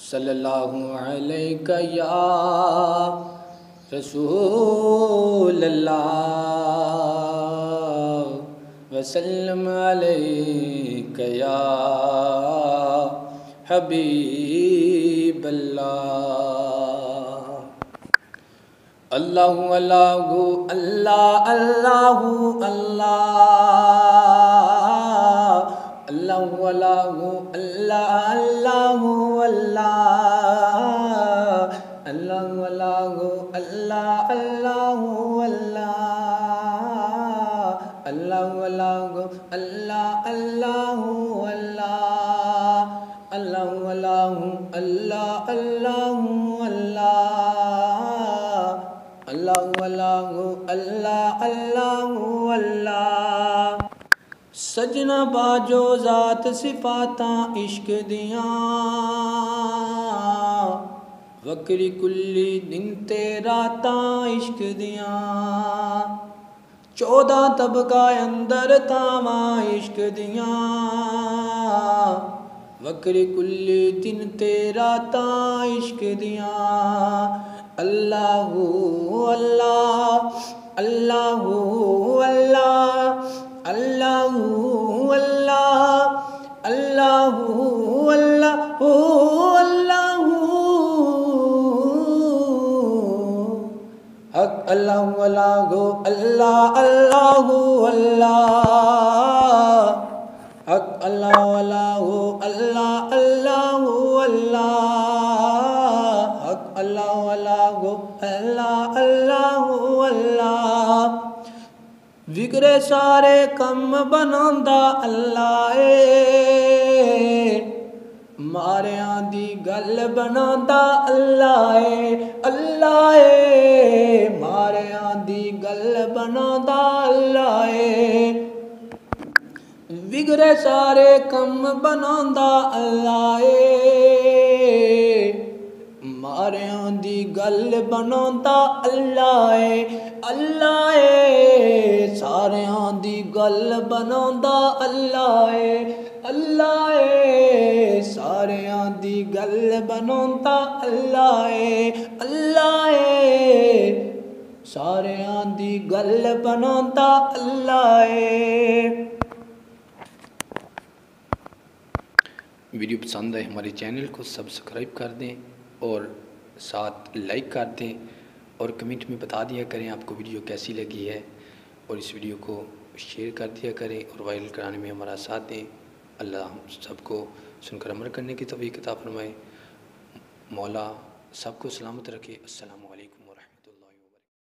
सल्लल्लाहु अलैका या रसूल अल्लाह वसल्लम अलैका या हबीब अल्लाह। अल्लाहु अल्लाहु अल्लाह अल्लाहु अल्लाह अल्लाहु अल्लाहु अल्लाह अल्लाहु अल्लाह अल्लाहु अल्लाहु अल्लाह अल्लाहु अल्लाह अल्लाहु अल्लाहु अल्लाह अल्लाहु अल्लाह अल्लाहु अल्लाहु अल्लाह अल्लाहु अल्लाह अल्लाहु अल्लाहु अल्लाह अल्लाहु अल्लाह। सजना बाजो ज़ात सिफातां इश्क दियां वक्री कुल्ली दिन ते रातां इश्क दियां 14 तबका अंदर तावां इश्क दियां वक्री कुल्ली दिन ते रातां इश्क दियां। अल्लाहु अल्लाह अल्लाहु अल्लाह अल्लाहु अल्लाह अल्लाहु अल्लाहु अल्लाहु हक अल्लाहु अल्लाहु अल्लाह अल्लाहु अल्लाह हक अल्लाहु अल्लाहु अल्लाह अल्लाहु अल्लाह हक अल्लाहु अल्लाहु अल्लाह अल्लाहु अल्लाह। विगड़े सारे कम बनांदा अल्लाह मारियां दी गल बनांदा अल्लाह अल्लाह मारियां दी गल बनांदा अल्लाह। विगड़े सारे कम बनांदा अल्लाह मारियां दी गल बनांदा अल्लाह अल्लाह सारियां दी गल बनांदा अल्लाह अल्लाह सारियां दी गल बनांदा अल्लाह अल्लाह सारियां दी गल बनांदा अल्लाह। वीडियो पसंद आए हमारे चैनल को सब्सक्राइब कर दें और साथ लाइक कर दें और कमेंट में बता दिया करें आपको वीडियो कैसी लगी है और इस वीडियो को शेयर कर दिया करें और वायरल कराने में हमारा साथ दें। अल्लाह हम सबको सुनकर अमल करने की तौफीक अता फरमाए। मौला सबको सलामत रखे। अस्सलामु अलैकुम।